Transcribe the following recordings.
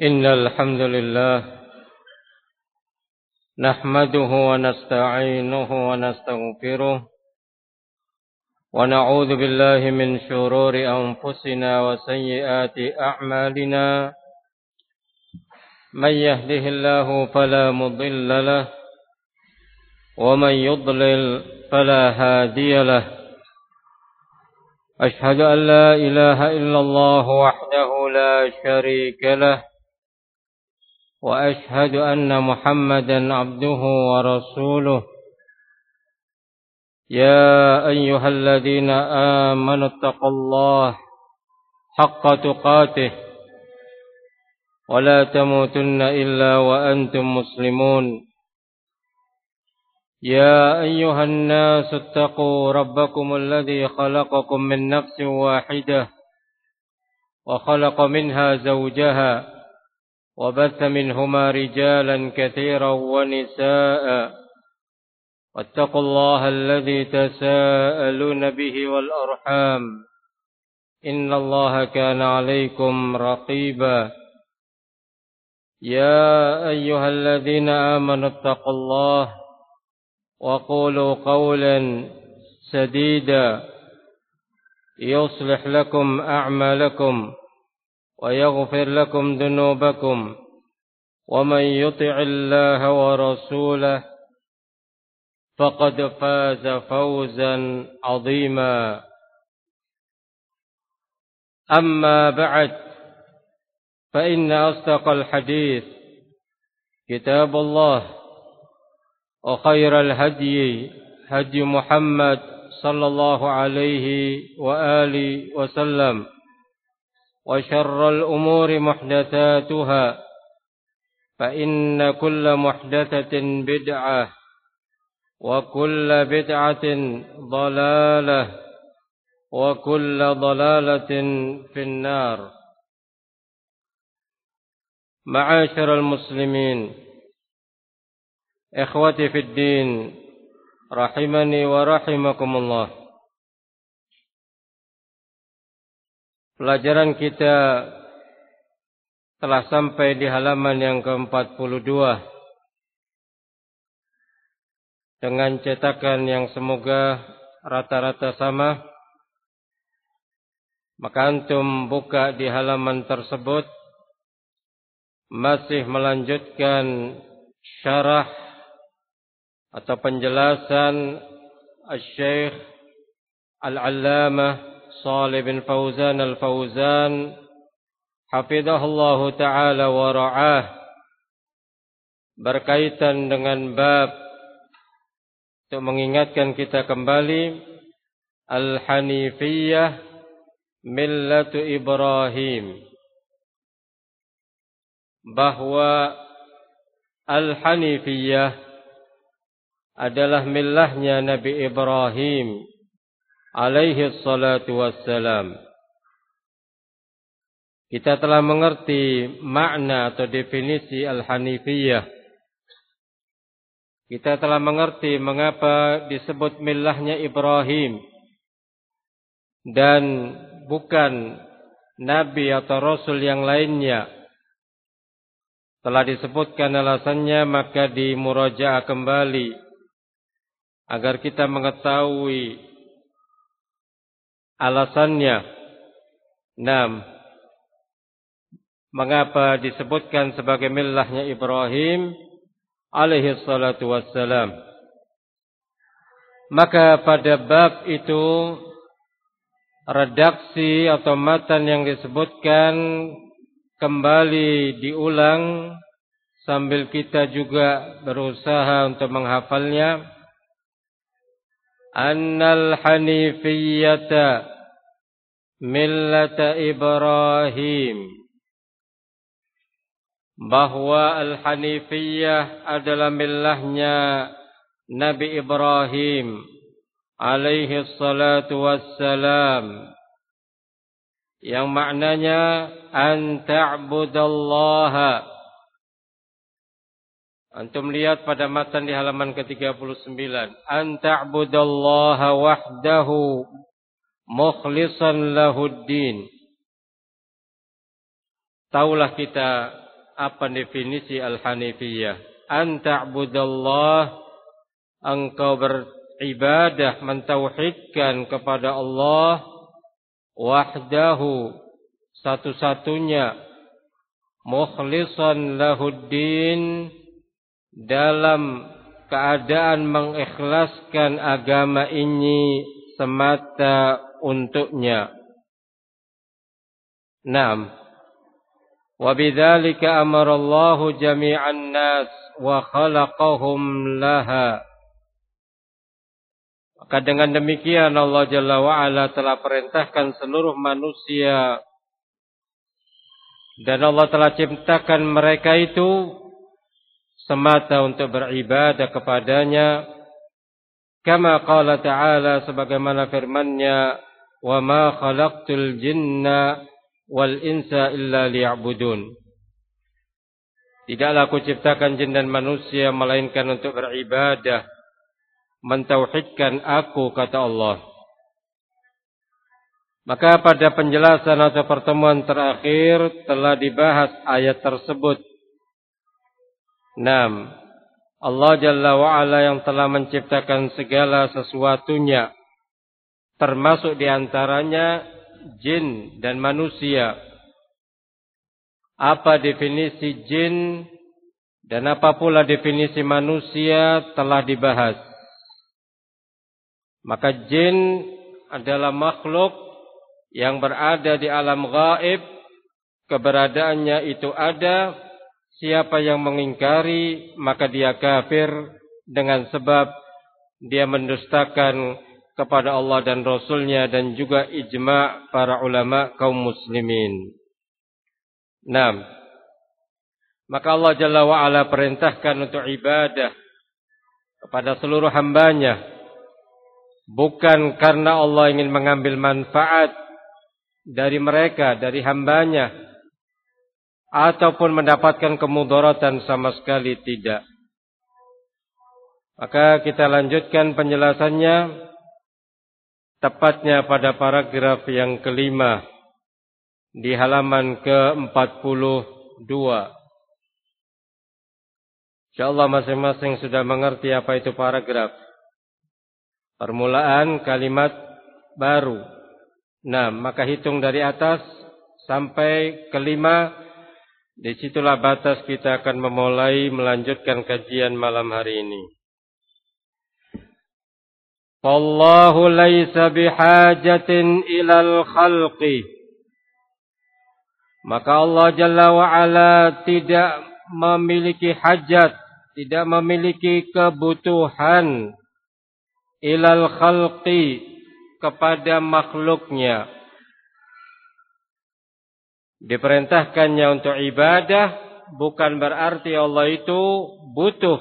إن الحمد لله نحمده ونستعينه ونستغفره ونعوذ بالله من شرور أنفسنا وسيئات أعمالنا من يهده الله فلا مضل له ومن يضلل فلا هادي له أشهد أن لا إله إلا الله وحده لا شريك له وأشهد أن محمدا عبده ورسوله يا أيها الذين آمنوا اتقوا الله حق تقاته ولا تموتن إلا وأنتم مسلمون يا أيها الناس اتقوا ربكم الذي خلقكم من نفس واحدة وخلق منها زوجها وبث منهما رجالا كثيرا ونساء واتقوا الله الذي تساءلون به والأرحام إن الله كان عليكم رقيبا يا أيها الذين آمنوا اتقوا الله وقولوا قولا سديدا يصلح لكم أعمالكم ويغفر لكم ذنوبكم ومن يطع الله ورسوله فقد فاز فوزا عظيما أما بعد فإن أصدق الحديث كتاب الله وخير الهدي هدي محمد صلى الله عليه وآله وسلم وشر الأمور محدثاتها فإن كل محدثة بدعة وكل بدعة ضلالة وكل ضلالة في النار. معاشر المسلمين إخوتي في الدين رحمني ورحمكم الله. Pelajaran kita telah sampai di halaman yang ke-42 dengan cetakan yang semoga rata-rata sama. Maka antum buka di halaman tersebut, masih melanjutkan syarah atau penjelasan Al-Syeikh Al-Allamah Shalih bin Fauzan Al-Fauzan hafizahullahu ta'ala wa ra'ah, berkaitan dengan bab untuk mengingatkan kita kembali Al-Hanifiyah Millatu Ibrahim, bahwa Al-Hanifiyah adalah millahnya Nabi Ibrahim alaihi salatu wassalam. Kita telah mengerti makna atau definisi Al-Hanifiyah. Kita telah mengerti mengapa disebut millahnya Ibrahim dan bukan Nabi atau Rasul yang lainnya. Telah disebutkan alasannya, maka dimurajaah kembali agar kita mengetahui alasannya. Mengapa disebutkan sebagai millahnya Ibrahim alaihi salatu wassalam. Maka pada bab itu redaksi atau matan yang disebutkan kembali diulang sambil kita juga berusaha untuk menghafalnya. Annal hanifiyyata millata Ibrahim, bahwa Al-Hanifiyah adalah millahnya Nabi Ibrahim alaihi salatu wassalam, yang maknanya an ta'budallaha. Antum lihat pada matan di halaman ke-39. An ta'budallaha wahdahu mukhlishan lahuddin. Taulah kita apa definisi al-hanifiyah. An ta'budallah, engkau beribadah, mentauhidkan kepada Allah wahdahu, satu-satunya, mukhlishan lahuddin, dalam keadaan mengikhlaskan agama ini semata untuknya. Naam. Wa bidzalika amara Allahu jami'an nas wa khalaqahum laha. Maka dengan demikian Allah Jalla wa'ala telah perintahkan seluruh manusia, dan Allah telah ciptakan mereka itu semata untuk beribadah kepadanya. Kama qala ta'ala, sebagaimana firman-Nya, wa ma khalaqtul jinna wal insa illa liya'budun. Tidaklah aku ciptakan jin dan manusia melainkan untuk beribadah, mentauhidkan aku, kata Allah. Maka pada penjelasan atau pertemuan terakhir telah dibahas ayat tersebut. 6. Allah Jalla wa'ala yang telah menciptakan segala sesuatunya, termasuk diantaranya jin dan manusia. Apa definisi jin dan apa pula definisi manusia telah dibahas. Maka jin adalah makhluk yang berada di alam gaib, keberadaannya itu ada. Siapa yang mengingkari maka dia kafir dengan sebab dia mendustakan kepada Allah dan Rasulnya dan juga ijma' para ulama kaum muslimin. 6. Maka Allah Jalla wa'ala perintahkan untuk ibadah kepada seluruh hambanya, bukan karena Allah ingin mengambil manfaat dari mereka, dari hambanya, ataupun mendapatkan kemudaratan, sama sekali tidak. Maka kita lanjutkan penjelasannya, tepatnya pada paragraf yang kelima di halaman ke-42. InsyaAllah masing-masing sudah mengerti apa itu paragraf. Permulaan kalimat baru. Nah, maka hitung dari atas sampai kelima. Disitulah batas kita akan memulai melanjutkan kajian malam hari ini. Wallahu laysa bihajatin ilal khalqi. Maka Allah Jalla wa'ala tidak memiliki hajat, tidak memiliki kebutuhan ilal khalqi, kepada makhluknya. Diperintahkannya untuk ibadah bukan berarti Allah itu butuh,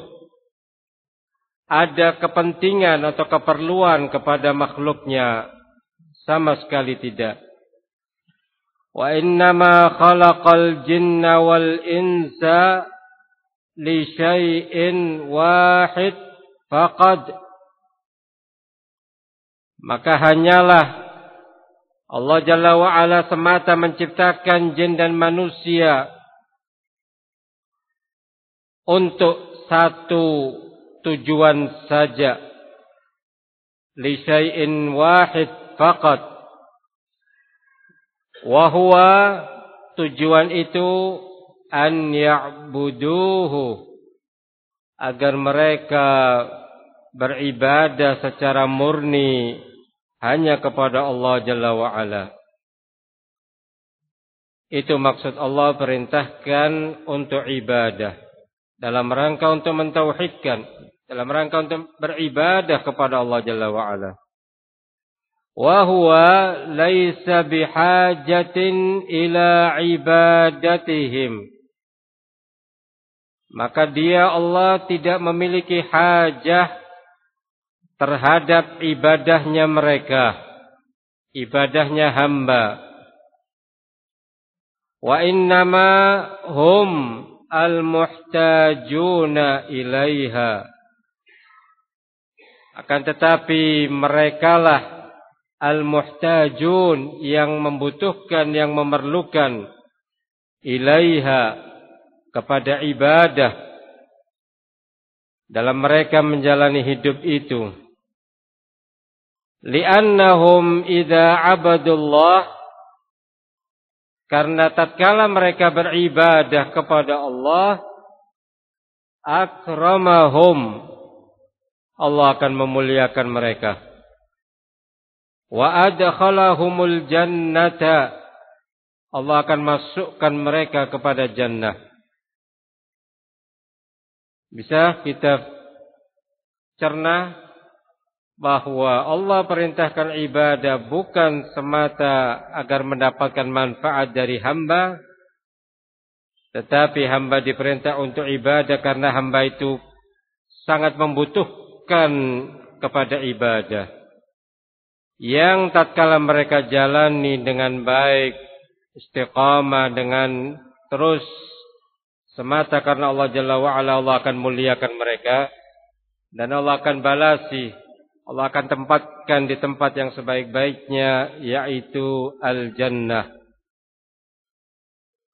ada kepentingan atau keperluan kepada makhluknya, sama sekali tidak. Wa innama khalaqal jinna wal insa li syai'in wahid faqad. Maka hanyalah Allah Jalla wa'ala semata menciptakan jin dan manusia untuk satu tujuan saja. Li syai'in wahid faqat. Wa huwa, tujuan itu, an ya'buduhu, agar mereka beribadah secara murni hanya kepada Allah Jalla wa'ala. Itu maksud Allah perintahkan untuk ibadah, dalam rangka untuk mentauhidkan, dalam rangka untuk beribadah kepada Allah Jalla wa'ala. Wa huwa laisa bihajatin ila ibadatihim. Maka dia Allah tidak memiliki hajah terhadap ibadahnya mereka, ibadahnya hamba. Wa innama hum al-muhtajuna ilaiha. Akan tetapi merekalah al-muhtajun, yang membutuhkan, yang memerlukan, ilaiha, kepada ibadah dalam mereka menjalani hidup itu. Li'annahum idza 'abadullah, karena tatkala mereka beribadah kepada Allah, akramahum, Allah akan memuliakan mereka. Wa adkhalahumul jannata, Allah akan masukkan mereka kepada jannah. Bisa kita cerna bahwa Allah perintahkan ibadah bukan semata agar mendapatkan manfaat dari hamba, tetapi hamba diperintah untuk ibadah karena hamba itu sangat membutuhkan kepada ibadah. Yang tatkala mereka jalani dengan baik, istiqamah, dengan terus semata karena Allah Jalla wa'ala, Allah akan muliakan mereka dan Allah akan balasi, Allah akan tempatkan di tempat yang sebaik-baiknya, yaitu al-jannah.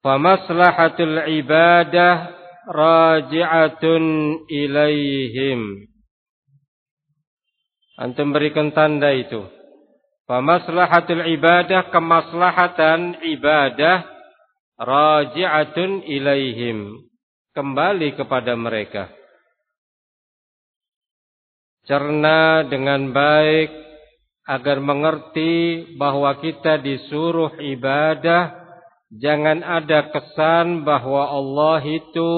Famaslahatul ibadah raji'atun ilaihim. Antum berikan tanda itu. Famaslahatul ibadah, kemaslahatan ibadah, raji'atun ilaihim, kembali kepada mereka. Cerna dengan baik agar mengerti bahwa kita disuruh ibadah. Jangan ada kesan bahwa Allah itu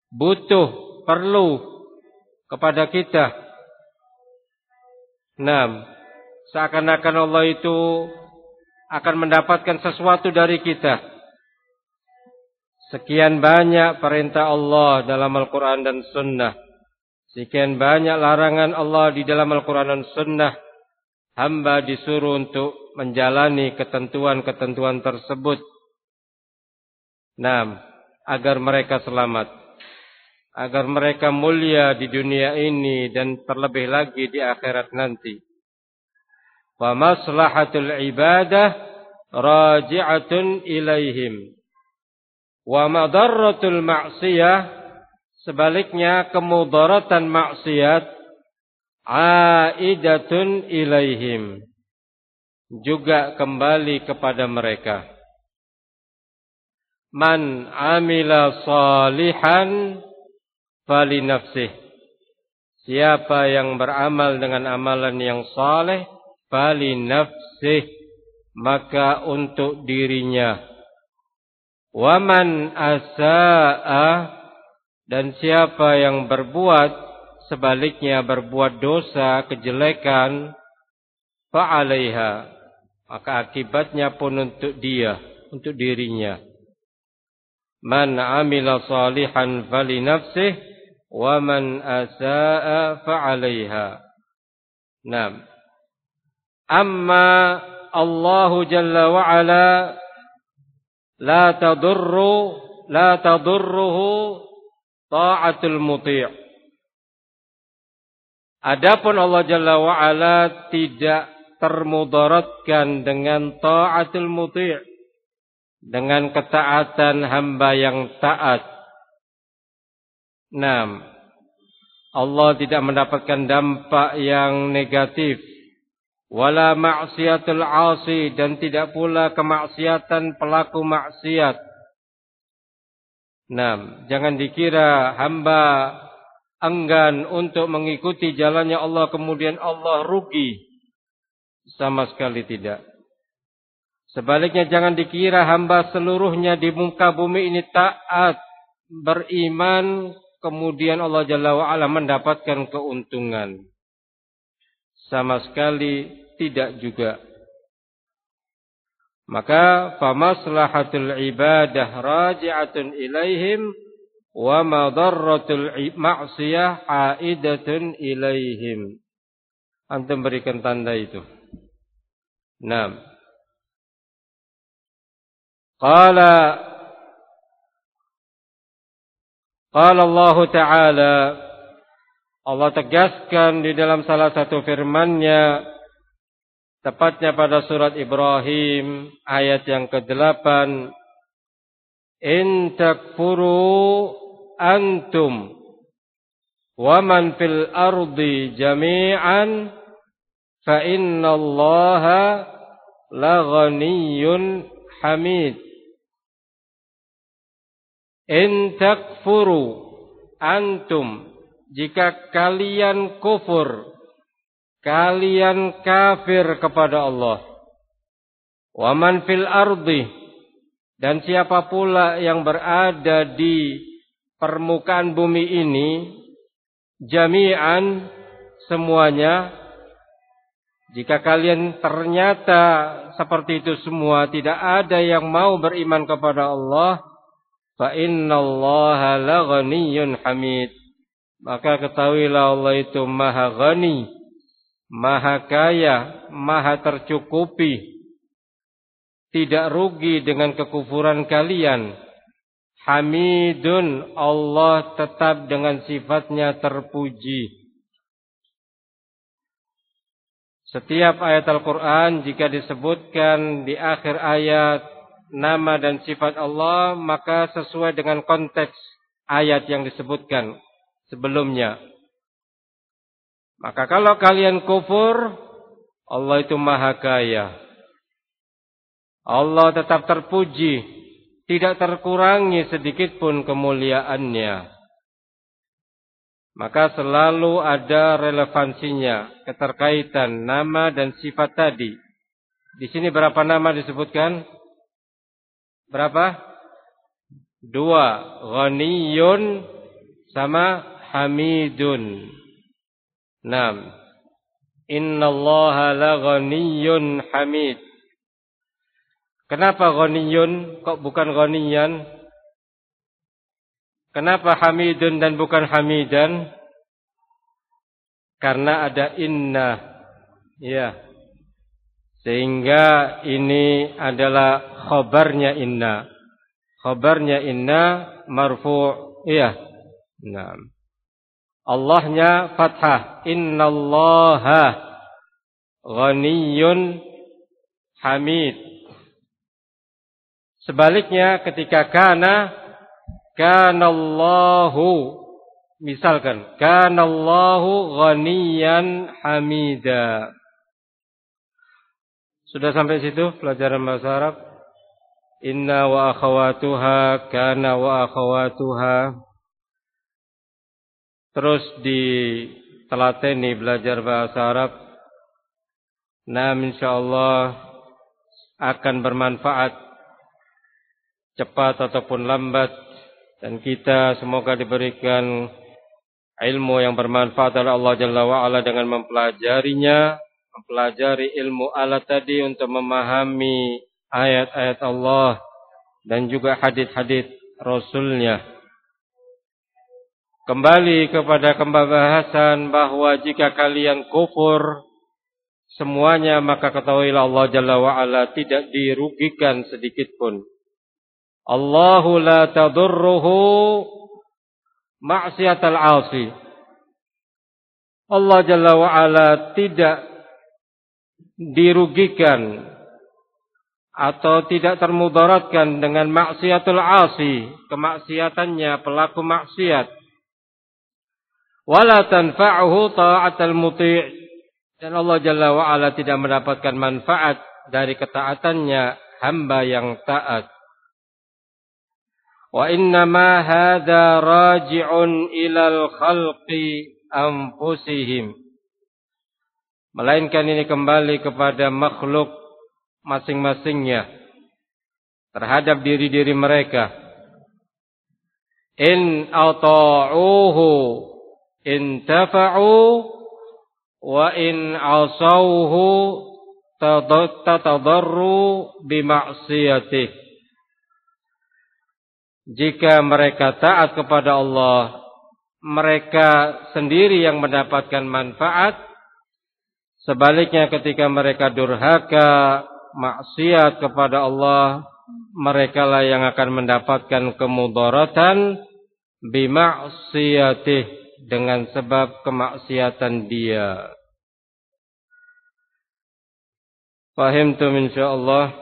butuh, perlu kepada kita. Seakan-akan Allah itu akan mendapatkan sesuatu dari kita. Sekian banyak perintah Allah dalam Al-Quran dan Sunnah. Sekian banyak larangan Allah di dalam Al-Quran dan Sunnah. Hamba disuruh untuk menjalani ketentuan-ketentuan tersebut. Agar mereka selamat. Agar mereka mulia di dunia ini dan terlebih lagi di akhirat nanti. Wa maslahatul ibadah raji'atun ilaihim. Wa madarratul ma'siyah, sebaliknya kemudaratan maksiat, aidatun ilaihim, juga kembali kepada mereka. Man amila salihan falinafsih, siapa yang beramal dengan amalan yang saleh, falinafsih, maka untuk dirinya. Wa man asaa, dan siapa yang berbuat sebaliknya, berbuat dosa, kejelekan, fa'alaiha, maka akibatnya pun untuk dia, untuk dirinya. Man amila salihan falinafsih, wa man asaa fa'alaiha. Amma Allah Jalla wa'ala la tadurruhu ta'atul muti'. Adapun Allah Jalla wa'ala tidak termudaratkan dengan ta'atul muti', dengan ketaatan hamba yang taat. Allah tidak mendapatkan dampak yang negatif. Wala ma'siyatul 'asi, dan tidak pula kemaksiatan pelaku maksiat. Jangan dikira hamba enggan untuk mengikuti jalannya Allah, kemudian Allah rugi. Sama sekali tidak. Sebaliknya jangan dikira hamba seluruhnya di muka bumi ini taat, beriman, kemudian Allah Jalla wa'ala mendapatkan keuntungan. Sama sekali tidak juga. Maka famaslahatul ibadah raji'atun ilaihim, wa madarratul ma'siyah aidatun ilaihim. Antum berikan tanda itu. Qala Allah Ta'ala, Allah tegaskan di dalam salah satu firman-Nya, tepatnya pada surat Ibrahim ayat yang ke-8, In takfuru antum wa man fil ardi jami'an fa innallaha laghaniyyun hamid. In takfuru antum, jika kalian kufur, kalian kafir kepada Allah. Wa man fil ardi, dan siapa pula yang berada di permukaan bumi ini, jami'an, semuanya. Jika kalian ternyata seperti itu semua, tidak ada yang mau beriman kepada Allah, fa innallaha laghaniyyun hamid. Maka ketahuilah Allah itu maha ghani, maha kaya, maha tercukupi, tidak rugi dengan kekufuran kalian. Hamidun, Allah tetap dengan sifatnya terpuji. Setiap ayat Al-Quran jika disebutkan di akhir ayat nama dan sifat Allah, maka sesuai dengan konteks ayat yang disebutkan sebelumnya. Maka kalau kalian kufur, Allah itu maha kaya. Allah tetap terpuji, tidak terkurangi sedikit pun kemuliaannya. Maka selalu ada relevansinya, keterkaitan nama dan sifat tadi. Di sini berapa nama disebutkan? Berapa? 2. Ghaniyun sama Hamidun. 6. Innallaha la ghaniyyun hamid. Kenapa ghaniyun kok bukan ghaniyan? Kenapa Hamidun dan bukan Hamidan? Karena ada inna. Ya. Sehingga ini adalah khabarnya inna. Khabarnya inna marfu'. Iya. Nah. Allahnya fathah. Innallaha ghaniyyun hamid. Sebaliknya ketika kanallahu, misalkan kanallahu ghaniyan hamida. Sudah sampai situ pelajaran bahasa Arab? Inna wa akhawatuha, kana wa akhawatuha. Terus ditelateni belajar bahasa Arab. Nah, insyaallah akan bermanfaat cepat ataupun lambat, dan kita semoga diberikan ilmu yang bermanfaat oleh Allah Jalla wa'ala dengan mempelajarinya, mempelajari ilmu alat tadi untuk memahami ayat-ayat Allah dan juga hadits-hadits Rasulnya. Kembali kepada pembahasan bahwa jika kalian kufur semuanya, maka ketahuilah Allah Jalla wa'ala tidak dirugikan sedikit pun. Allahu la tadurruhu ma'siyatal 'asi. Allah Jalla wa'ala tidak dirugikan atau tidak termudaratkan dengan maksiatul 'asi, kemaksiatannya pelaku maksiat. Wala tanfa'uhu ta'atul muti', dan Allah Jalla wa'ala tidak mendapatkan manfaat dari ketaatannya hamba yang taat. Wa innama hadza raji'un ilal khalqi anfusihim. Melainkan ini kembali kepada makhluk masing-masingnya terhadap diri-diri mereka. In ata'uhu intafa'u wa in 'asawhu tatadarru bima'siyatihi. Jika mereka taat kepada Allah, mereka sendiri yang mendapatkan manfaat. Sebaliknya ketika mereka durhaka, maksiat kepada Allah, mereka lah yang akan mendapatkan kemudaratan bima'siyatih, dengan sebab kemaksiatan dia. Fahimtum insyaallah.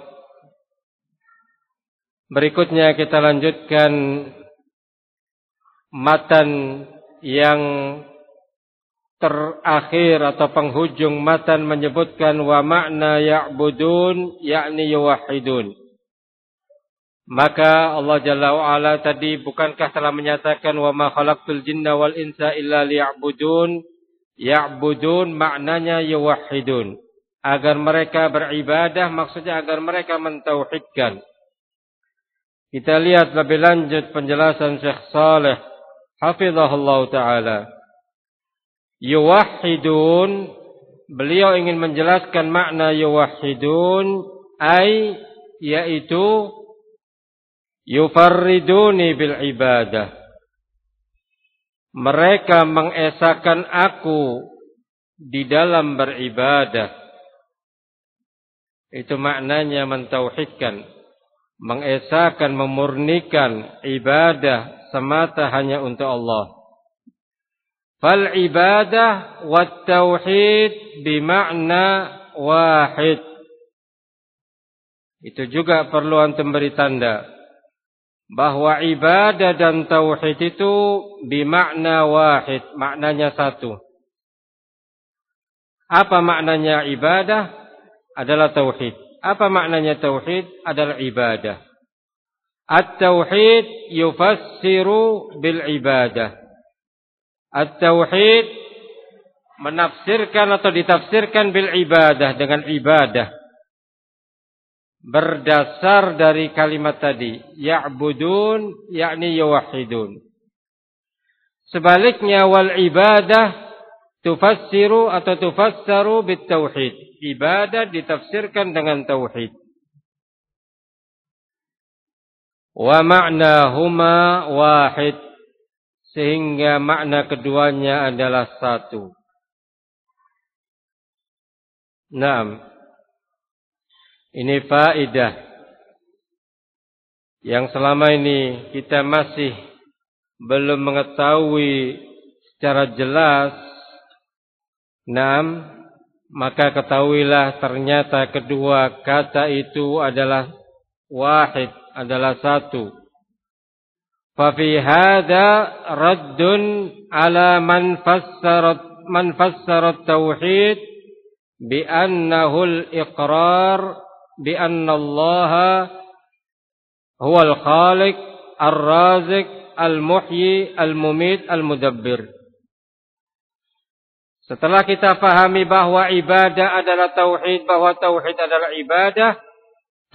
Berikutnya kita lanjutkan matan yang terakhir atau penghujung matan menyebutkan wa makna ya'budun yakni yuwahhidun. Maka Allah Jalla wa Ala tadi bukankah telah menyatakan wa ma khalaqtul jinna wal insa illa liya'budun. Ya'budun maknanya yuwahhidun. Agar mereka beribadah, maksudnya agar mereka mentauhidkan. Kita lihat lebih lanjut penjelasan Syekh Saleh hafizahullah ta'ala. Yuwahhidun, beliau ingin menjelaskan makna yuwahhidun, yaitu yufarriduni bil ibadah. Mereka mengesahkan aku di dalam beribadah. Itu maknanya mentauhidkan. Mengesahkan, memurnikan ibadah semata hanya untuk Allah. Fal ibadah wat tauhid bimakna wahid. Itu juga perlu antum beri tanda bahwa ibadah dan tauhid itu bimakna wahid, maknanya satu. Apa maknanya ibadah? Adalah tauhid. Apa maknanya tauhid? Adalah ibadah. At-tauhid yufassiru bil ibadah. At-tauhid menafsirkan atau ditafsirkan bil ibadah, dengan ibadah. Berdasar dari kalimat tadi, ya'budun yakni yuwahhidun. Sebaliknya wal ibadah tufassiru atau tufassaru bit tauhid. Ibadah ditafsirkan dengan tauhid. Wa ma'nahuma wahid. Sehingga makna keduanya adalah satu. Naam. Ini faedah yang selama ini kita masih belum mengetahui secara jelas. Naam, maka ketahuilah ternyata kedua kata itu adalah wahid, adalah satu. Fa fi hadza raddun ala man fassara tauhid bi annahu al-iqrar bi anna Allah huwa al-khaliq ar-raziq al-muhyi al-mumit al-mudabbir. Setelah kita pahami bahwa ibadah adalah tauhid, bahwa tauhid adalah ibadah,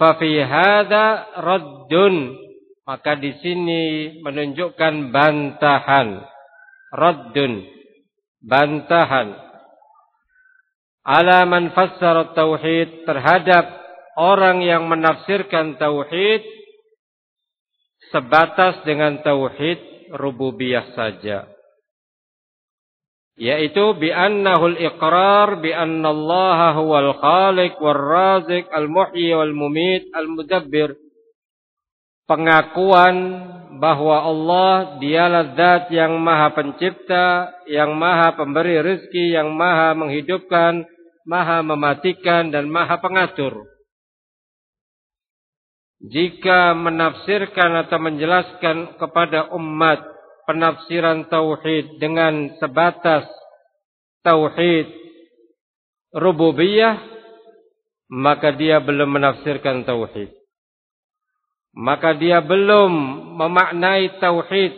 fa fi hadza raddun, maka di sini menunjukkan bantahan. Raddun, bantahan. Ala man fassara tauhid, terhadap orang yang menafsirkan tauhid sebatas dengan tauhid rububiyah saja. Yaitu bi annahu al-iqrar bi anna Allah huwal khaliq war raziq al-muhyi wal mumit al-mudabbir. Pengakuan bahwa Allah dialah zat yang maha pencipta, yang maha pemberi rezeki, yang maha menghidupkan, maha mematikan, dan maha pengatur. Jika menafsirkan atau menjelaskan kepada umat penafsiran tauhid dengan sebatas tauhid rububiyah, maka dia belum menafsirkan tauhid. Maka dia belum memaknai tauhid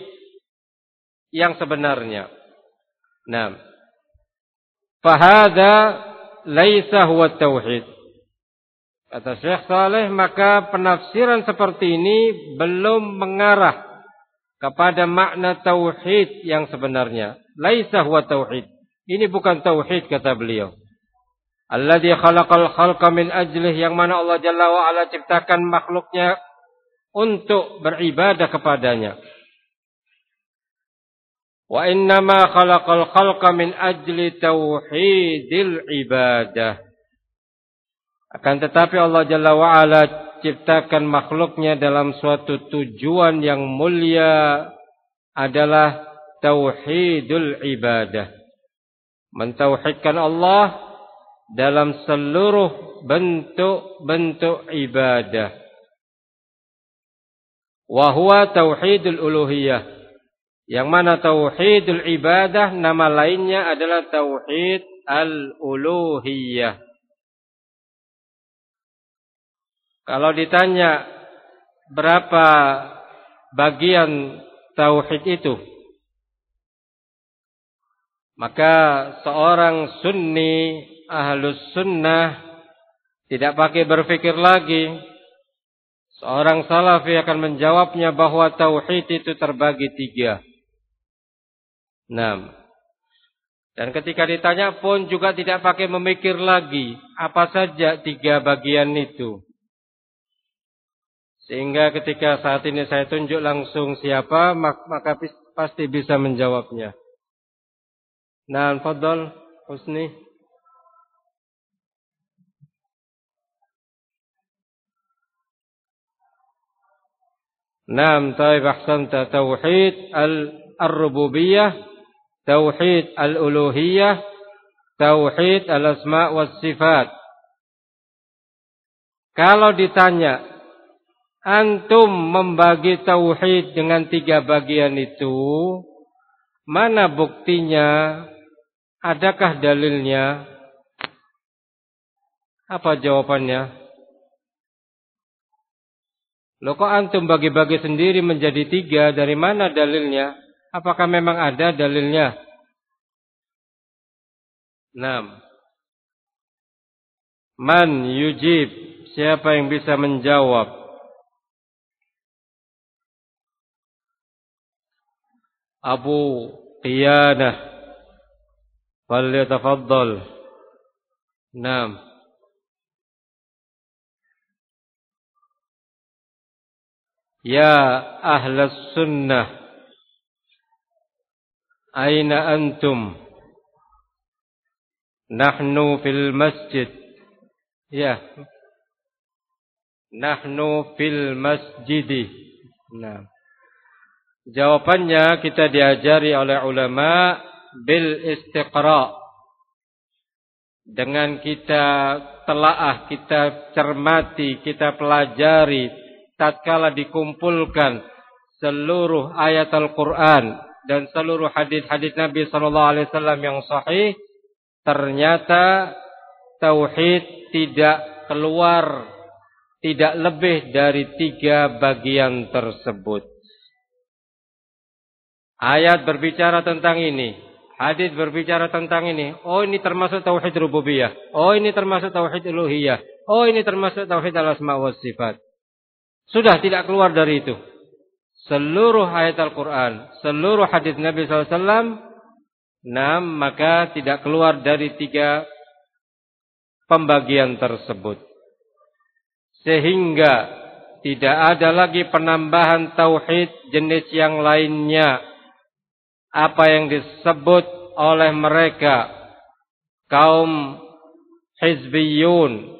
yang sebenarnya. Nah, fahada laisa huwa tauhid. Kata Syekh Saleh, maka penafsiran seperti ini belum mengarah kepada makna tauhid yang sebenarnya. Laisa huwa tauhid. Ini bukan tauhid, kata beliau. Alladzi khalaqal khalqa min ajlih, yang mana Allah Jalla wa Ala ciptakan makhluknya untuk beribadah kepadanya. Wa innama khalaqal khalqa min ajli tauhidil ibadah. Akan tetapi Allah Jalla wa Ala ciptakan makhluknya dalam suatu tujuan yang mulia, adalah tauhidul ibadah. Mentauhidkan Allah dalam seluruh bentuk-bentuk ibadah. wa huwa tauhidul uluhiyah. Yang mana tauhidul ibadah nama lainnya adalah tauhid al-uluhiyah. Kalau ditanya berapa bagian tauhid itu, maka seorang sunni ahlus sunnah tidak pakai berpikir lagi. Seorang salafi akan menjawabnya bahwa tauhid itu terbagi 3. Dan ketika ditanya pun juga tidak pakai memikir lagi apa saja 3 bagian itu. Sehingga ketika saat ini saya tunjuk langsung siapa, maka pasti bisa menjawabnya. Nah, fadhal Husni. Naam, taib ahsanta. Tauhid al-rububiyah, tauhid al-uluhiyah, tauhid al-asma' was sifat. Kalau ditanya, antum membagi tauhid dengan 3 bagian itu, mana buktinya? Adakah dalilnya? Apa jawabannya? Loh, kok antum bagi-bagi sendiri menjadi 3? Dari mana dalilnya? Apakah memang ada dalilnya? Man yujib? Siapa yang bisa menjawab? Abu Qiyanah. Falyatafaddal. Ya ahlus sunnah, aina antum? Nahnu fil masjid. Ya. Nahnu fil masjidi. Jawabannya kita diajari oleh ulama bil istiqra. Dengan kita telaah, kita cermati, kita pelajari tatkala dikumpulkan seluruh ayat Al-Qur'an dan seluruh hadis-hadis Nabi sallallahu alaihi wasallam yang sahih, ternyata tauhid tidak keluar, tidak lebih dari 3 bagian tersebut. Ayat berbicara tentang ini, hadis berbicara tentang ini. Oh, ini termasuk tauhid rububiyah. Oh, ini termasuk tauhid uluhiyah. Oh, ini termasuk tauhid al-asma was sifat. Sudah tidak keluar dari itu. Seluruh ayat Al-Quran, seluruh hadis Nabi SAW, maka tidak keluar dari 3 pembagian tersebut. Sehingga tidak ada lagi penambahan tauhid jenis yang lainnya. Apa yang disebut oleh mereka kaum hizbiyun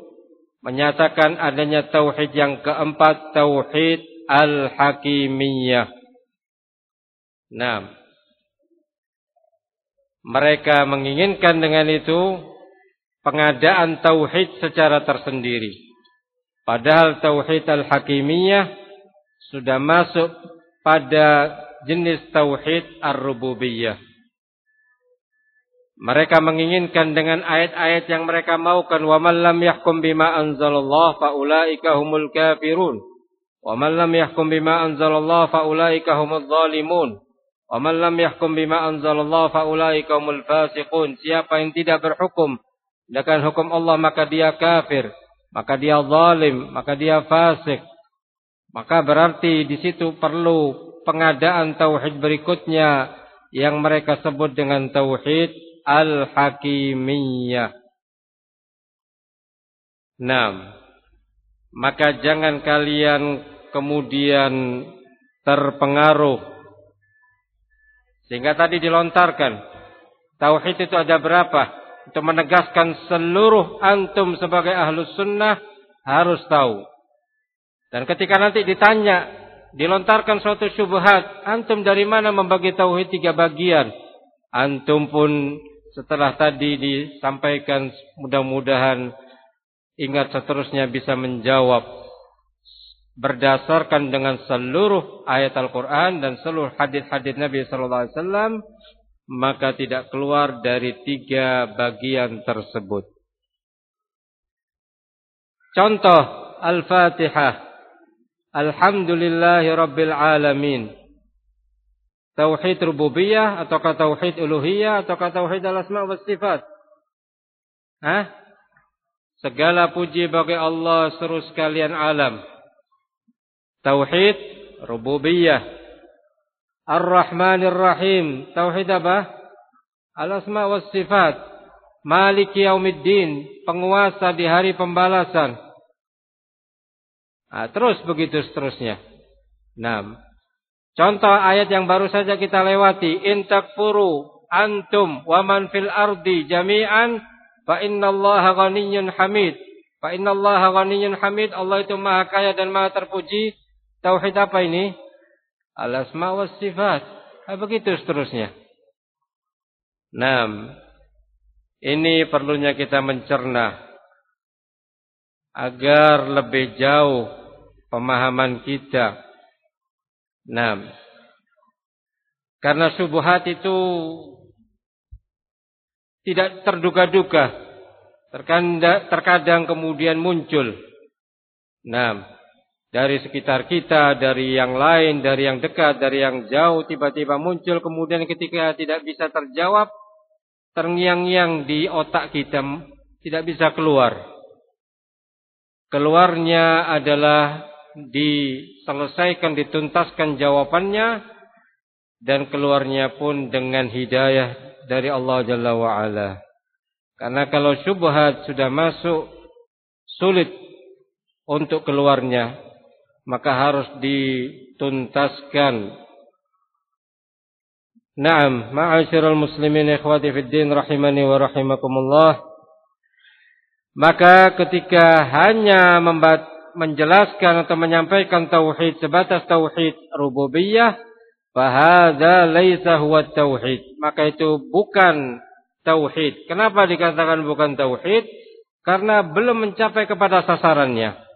menyatakan adanya tauhid yang keempat, tauhid al-hakimiyah. Mereka menginginkan dengan itu pengadaan tauhid secara tersendiri. Padahal tauhid al-hakimiyah sudah masuk pada jenis tauhid ar-rububiyah. Mereka menginginkan dengan ayat-ayat yang mereka maukan, wa man lam yahkum bima anzalallah fa ulaika humul kafirun, wa man lam yahkum bima anzalallah fa ulaika humudz zalimun, wa man lam yahkum bima anzalallah fa ulaika humul fasiqun. Siapa yang tidak berhukum dengan hukum Allah maka dia kafir, maka dia zalim, maka dia fasik. Maka berarti di situ perlu pengadaan tauhid berikutnya yang mereka sebut dengan tauhid al-hakimiyah. Maka jangan kalian kemudian terpengaruh sehingga tadi dilontarkan tauhid itu ada berapa, untuk menegaskan seluruh antum sebagai ahlus sunnah harus tahu. Dan ketika nanti ditanya, dilontarkan suatu syubhat, antum dari mana membagi tauhid 3 bagian? Antum pun setelah tadi disampaikan mudah-mudahan ingat seterusnya bisa menjawab berdasarkan dengan seluruh ayat Al-Quran dan seluruh hadis-hadis Nabi sallallahu alaihi wasallam, maka tidak keluar dari 3 bagian tersebut. Contoh Al-Fatihah. Alhamdulillahi Rabbil Alamin. Tauhid rububiyah ataukah tauhid uluhiyah ataukah tauhid al-asma wa sifat? Segala puji bagi Allah seluruh sekalian alam. Tauhid rububiyah. Ar-Rahmanir Rahim. Tauhid apa? Al-asma wa sifat. Maliki yaumiddin. Penguasa di hari pembalasan. Terus begitu seterusnya. Contoh ayat yang baru saja kita lewati. In takfuru antum wa man fil ardi jami'an fa innallaha ghaniyyun hamid. Fa innallaha ghaniyyun hamid. Allah itu maha kaya dan maha terpuji. Tauhid apa ini? Al-asma was sifat. Begitu seterusnya. Ini perlunya kita mencerna agar lebih jauh pemahaman kita. Karena syubhat itu tidak terduga-duga, terkadang kemudian muncul. Dari sekitar kita, dari yang lain, dari yang dekat, dari yang jauh, tiba-tiba muncul. Kemudian ketika tidak bisa terjawab, terngiang-ngiang di otak kita, tidak bisa keluar. Keluarnya adalah diselesaikan, dituntaskan jawabannya, dan keluarnya pun dengan hidayah dari Allah Jalla wa'ala. Karena kalau syubhat sudah masuk, sulit untuk keluarnya, maka harus dituntaskan. Ma'asyiral muslimin ikhwati fid din rahimani wa rahimakumullah. Maka ketika hanya menjelaskan atau menyampaikan tauhid sebatas tauhid rububiyah, fahadza laisa huwa tauhid, maka itu bukan tauhid. Kenapa dikatakan bukan tauhid? Karena belum mencapai kepada sasarannya.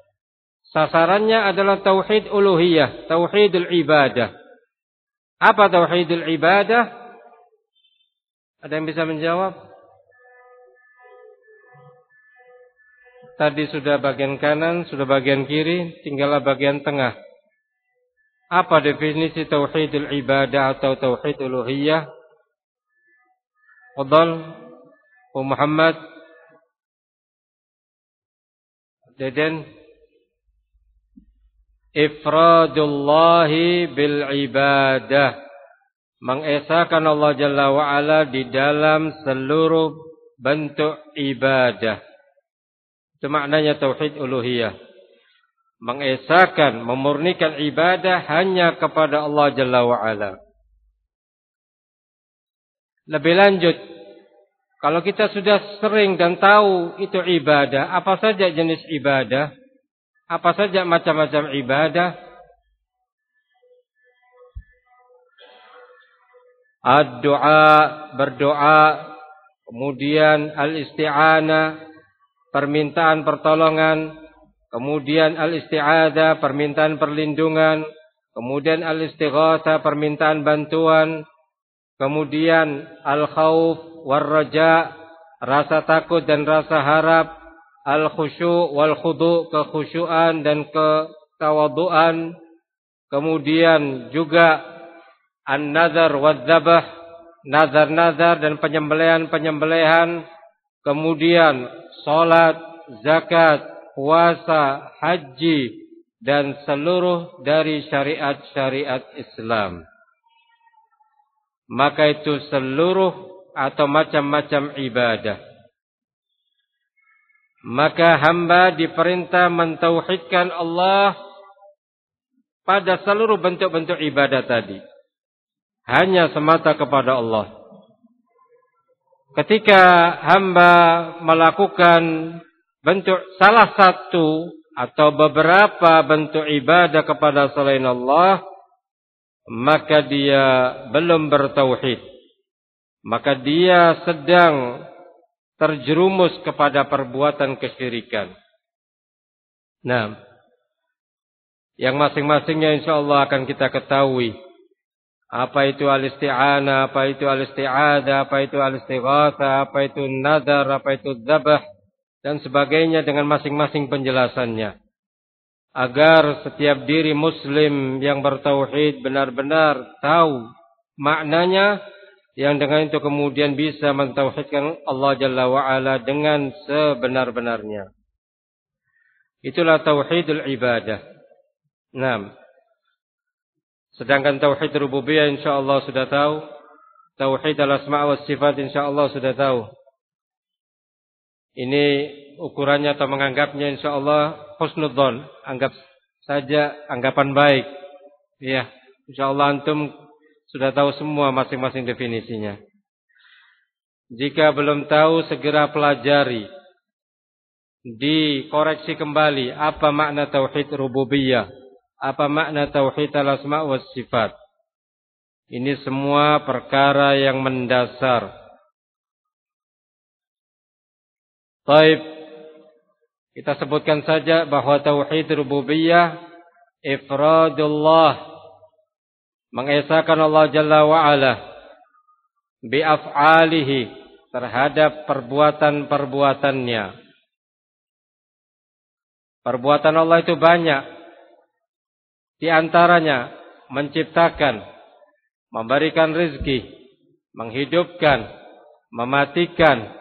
Sasarannya adalah tauhid uluhiyah, tauhidul ibadah. Apa tauhidul ibadah? Ada yang bisa menjawab? Tadi sudah bagian kanan, sudah bagian kiri, tinggallah bagian tengah. Apa definisi tauhidul ibadah atau tauhid uluhiyah? Fadhal, Muhammad, Deden. Ifradullahi bil ibadah, mengesahkan Allah Jalla wa'ala di dalam seluruh bentuk ibadah. Itu maknanya tauhid uluhiyah. Mengesahkan, memurnikan ibadah hanya kepada Allah Jalla wa'ala. Lebih lanjut, kalau kita sudah sering dan tahu itu ibadah, apa saja jenis ibadah, apa saja macam-macam ibadah, ad-du'a, berdoa, kemudian al-isti'anah, permintaan pertolongan, kemudian al-isti'adzah, permintaan perlindungan, kemudian al-istighatsah, permintaan bantuan, kemudian al-khauf war-raja, rasa takut dan rasa harap, al-khusyu' wal khudu', kekhusyuan dan ketawaduan, kemudian juga an-nazar waz-zabah, nazar-nazar dan penyembelihan-penyembelihan, kemudian salat, zakat, puasa, haji dan seluruh dari syariat-syariat Islam. Maka itu seluruh atau macam-macam ibadah. Maka hamba diperintah mentauhidkan Allah pada seluruh bentuk-bentuk ibadah tadi. Hanya semata kepada Allah. Ketika hamba melakukan bentuk salah satu atau beberapa bentuk ibadah kepada selain Allah, maka dia belum bertauhid. Maka dia sedang terjerumus kepada perbuatan kesyirikan. yang masing-masingnya insyaallah akan kita ketahui. Apa itu al-isti'anah, apa itu al-isti'adah, apa itu al-istighatsah, apa itu nadar, apa itu dzabh, dan sebagainya dengan masing-masing penjelasannya. Agar setiap diri muslim yang bertauhid benar-benar tahu maknanya, yang dengan itu kemudian bisa mentauhidkan Allah Jalla wa'ala dengan sebenar-benarnya. Itulah tauhidul ibadah. Nah, sedangkan tauhid rububiyah insyaallah sudah tahu. Tauhid al-asma' was sifat insyaallah sudah tahu. Ini ukurannya atau menganggapnya insyaallah husnudzon, anggap saja anggapan baik. Ya, insyaallah antum sudah tahu semua masing-masing definisinya. Jika belum tahu segera pelajari, dikoreksi kembali apa makna tauhid rububiyah, apa makna tauhid al-asma' was sifat. Ini semua perkara yang mendasar. Baik, kita sebutkan saja bahwa tauhid rububiyah ifradullah, mengesahkan Allah Jalla wa'ala bi'af'alihi, terhadap perbuatan-perbuatannya. Perbuatan Allah itu banyak. Di antaranya menciptakan, memberikan rezeki, menghidupkan, mematikan,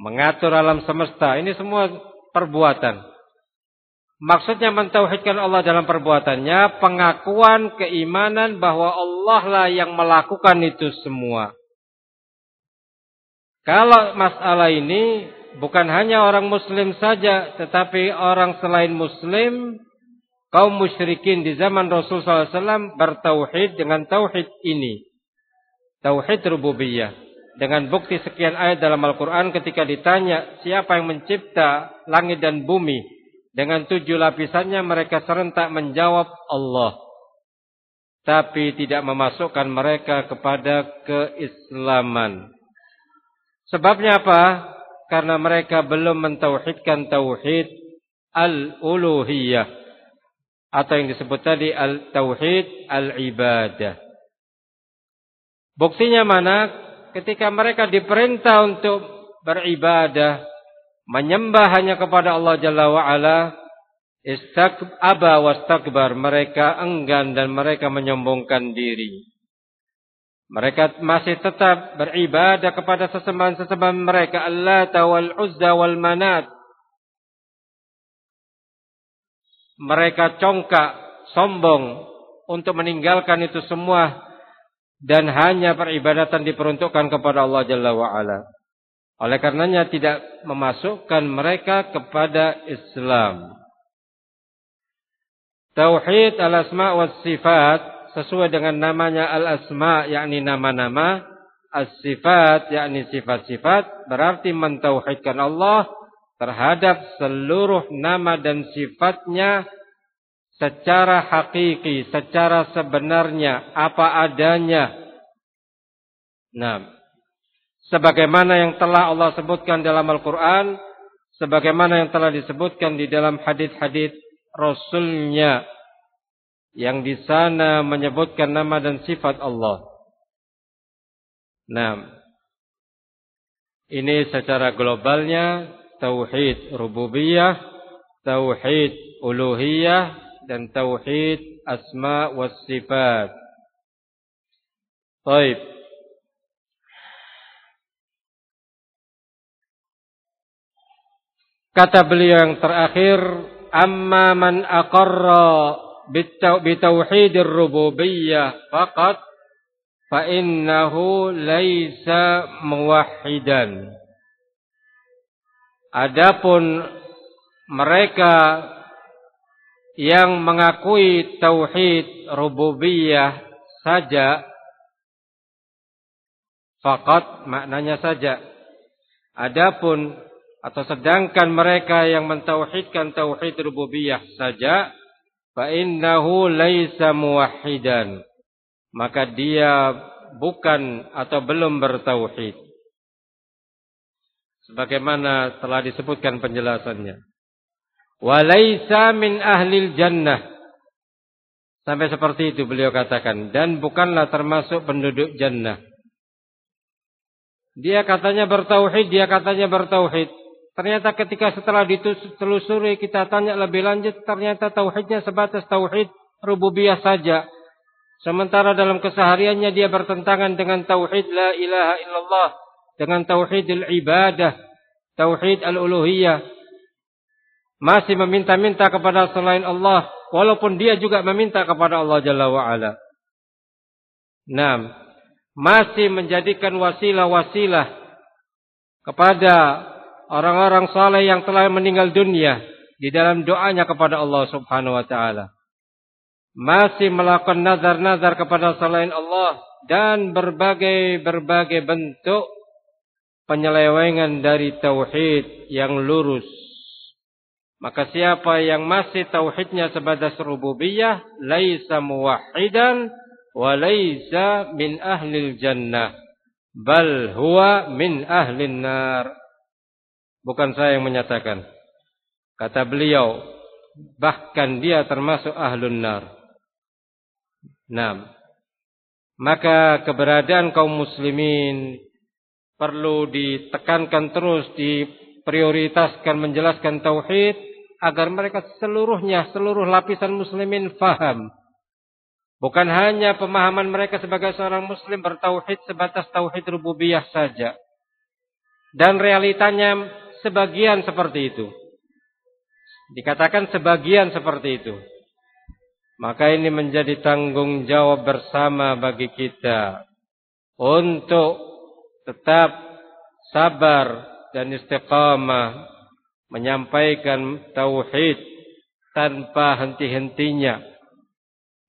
mengatur alam semesta. Ini semua perbuatan. Maksudnya mentauhidkan Allah dalam perbuatannya, pengakuan keimanan bahwa Allah lah yang melakukan itu semua. Kalau masalah ini bukan hanya orang muslim saja, tetapi orang selain muslim, kaum musyrikin di zaman Rasul SAW bertauhid dengan tauhid ini. Tauhid rububiyah. Dengan bukti sekian ayat dalam Al-Quran ketika ditanya siapa yang mencipta langit dan bumi, dengan 7 lapisannya mereka serentak menjawab Allah. Tapi tidak memasukkan mereka kepada keislaman. Sebabnya apa? Karena mereka belum mentauhidkan tauhid al-uluhiyah, atau yang disebut tadi al-tauhid al-ibadah. Buktinya mana? Ketika mereka diperintah untuk beribadah, menyembah hanya kepada Allah Jalla wa'ala, aba wastakbar, mereka enggan dan mereka menyombongkan diri. Mereka masih tetap beribadah kepada sesembahan-sesembahan mereka, Allat wal Uzza wal Manat. Mereka congkak, sombong untuk meninggalkan itu semua, dan hanya peribadatan diperuntukkan kepada Allah Jalla wa'ala. Oleh karenanya tidak memasukkan mereka kepada Islam. Tauhid al-asma' was sifat sesuai dengan namanya al-asma', yakni nama-nama, as-sifat yakni sifat-sifat, berarti mentauhidkan Allah terhadap seluruh nama dan sifatnya secara hakiki, secara sebenarnya, apa adanya. Nah, sebagaimana yang telah Allah sebutkan dalam Al-Quran, sebagaimana yang telah disebutkan di dalam hadits-hadits Rasulnya, yang di sana menyebutkan nama dan sifat Allah. Nah, ini secara globalnya tauhid rububiyah, tauhid uluhiyah, dan tauhid asma was sifat. Baik. Kata beliau yang terakhir, amma man aqarra bitauhidir rububiyyah faqat fa innahu laisa muwahhidan. Adapun mereka yang mengakui tauhid rububiyah saja, faqat maknanya saja. Adapun atau sedangkan mereka yang mentauhidkan tauhid rububiyah saja, fa innahu laisa muwahhidan, maka dia bukan atau belum bertauhid. Sebagaimana telah disebutkan penjelasannya. Wa laisa min ahlil jannah, Sampai seperti itu beliau katakan. Dan bukanlah termasuk penduduk jannah. Dia katanya bertauhid, Ternyata ketika setelah ditelusuri kita tanya lebih lanjut, ternyata tauhidnya sebatas tauhid rububiyah saja. Sementara dalam kesehariannya dia bertentangan dengan tauhid la ilaha illallah, dengan tauhidul ibadah, tauhid al-uluhiyah. Masih meminta-minta kepada selain Allah, walaupun dia juga meminta kepada Allah Jalla wa'ala. Masih menjadikan wasilah-wasilah kepada orang-orang saleh yang telah meninggal dunia di dalam doanya kepada Allah Subhanahu wa taala. Masih melakukan nazar-nazar kepada selain Allah dan berbagai bentuk penyelewengan dari tauhid yang lurus. Maka siapa yang masih tauhidnya sebatas rububiyah, laisa muwahhidan wa laisa min ahlil jannah, bal huwa min ahlin nar. Bukan saya yang menyatakan. Kata beliau, bahkan dia termasuk ahlun nar. Maka keberadaan kaum muslimin perlu ditekankan terus, diprioritaskan menjelaskan tauhid agar mereka seluruh lapisan muslimin faham. Bukan hanya pemahaman mereka sebagai seorang muslim bertauhid sebatas tauhid rububiyah saja. Dan realitanya sebagian seperti itu. Dikatakan sebagian seperti itu. Maka ini menjadi tanggung jawab bersama bagi kita untuk tetap sabar dan istiqamah menyampaikan tauhid tanpa henti-hentinya.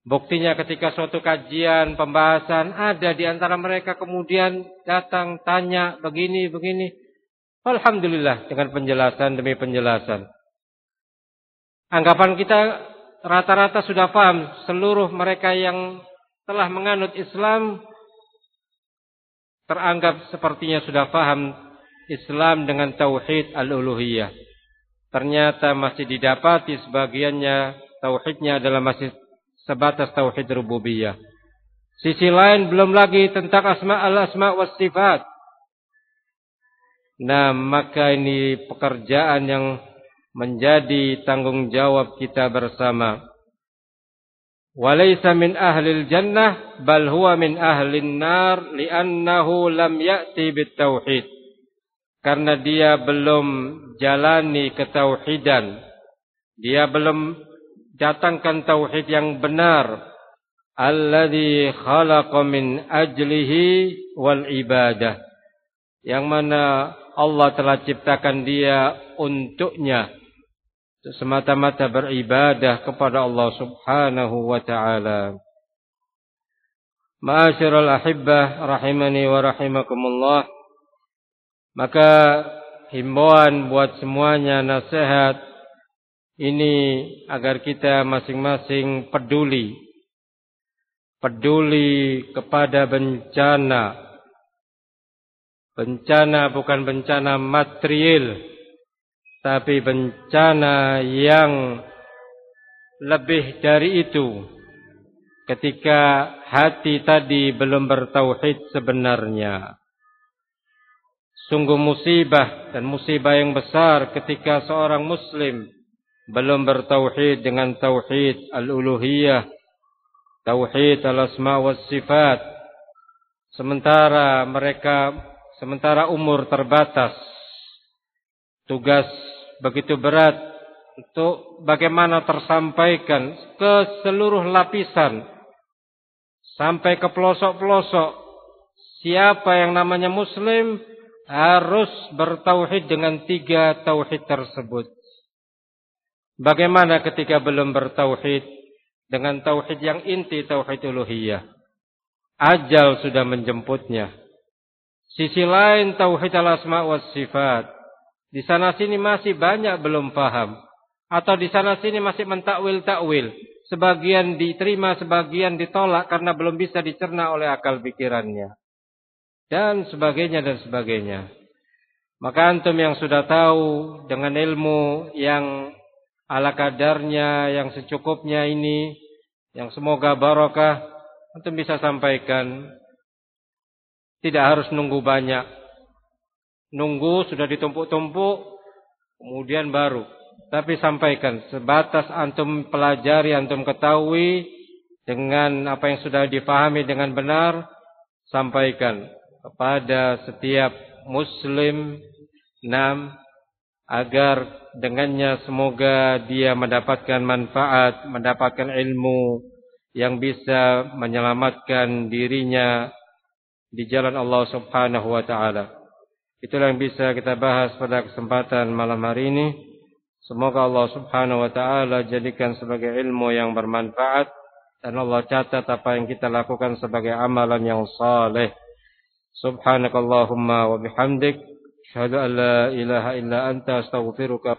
Buktinya ketika suatu kajian, pembahasan ada di antara mereka kemudian datang tanya begini. Alhamdulillah dengan penjelasan demi penjelasan. Anggapan kita rata-rata sudah paham, seluruh mereka yang telah menganut Islam teranggap sepertinya sudah paham Islam dengan tauhid al-uluhiyah. Ternyata masih didapati sebagiannya tauhidnya adalah masih sebatas tauhid rububiyah. Sisi lain belum lagi tentang al-asma was sifat. Maka ini pekerjaan yang menjadi tanggung jawab kita bersama. Walaysa min ahlil jannah bal huwa min ahlin nar li'annahu lam ya'ti bit tauhid. Karena dia belum jalani ketauhidan. Dia belum datangkan tauhid yang benar. Alladzi khalaqa min ajlihi wal ibadah. Yang mana Allah telah ciptakan dia untuknya. Semata-mata beribadah kepada Allah Subhanahu wa ta'ala. Ma'asyiral ahibbah rahimani wa rahimakumullah. Maka himbauan buat semuanya, nasihat ini agar kita masing-masing peduli kepada bencana. Bencana bukan bencana material, tapi bencana yang lebih dari itu. Ketika hati tadi belum bertauhid sebenarnya. Sungguh musibah dan musibah yang besar ketika seorang muslim belum bertauhid dengan tauhid al-uluhiyah, tauhid al-asma was sifat. Sementara umur terbatas, tugas begitu berat untuk bagaimana tersampaikan ke seluruh lapisan sampai ke pelosok-pelosok. Siapa yang namanya muslim harus bertauhid dengan 3 tauhid tersebut. Bagaimana ketika belum bertauhid dengan tauhid yang inti, tauhid uluhiyah? Ajal sudah menjemputnya. Sisi lain tauhid al-asma was sifat. Di sana sini masih banyak belum paham. Atau di sana sini masih mentakwil-takwil. Sebagian diterima, sebagian ditolak karena belum bisa dicerna oleh akal pikirannya. Dan sebagainya. Maka antum yang sudah tahu dengan ilmu yang ala kadarnya, yang secukupnya ini, yang semoga barokah, antum bisa sampaikan. Tidak harus nunggu banyak. Nunggu sudah ditumpuk-tumpuk, kemudian baru. Tapi sampaikan, sebatas antum pelajari, antum ketahui, dengan apa yang sudah difahami dengan benar, sampaikan kepada setiap muslim, agar dengannya semoga dia mendapatkan manfaat, mendapatkan ilmu yang bisa menyelamatkan dirinya di jalan Allah Subhanahu wa taala. Itulah yang bisa kita bahas pada kesempatan malam hari ini. Semoga Allah Subhanahu wa taala jadikan sebagai ilmu yang bermanfaat dan Allah catat apa yang kita lakukan sebagai amalan yang saleh. Subhanakallahumma wa bihamdik, asyhadu an la ilaha illa anta, astaghfiruka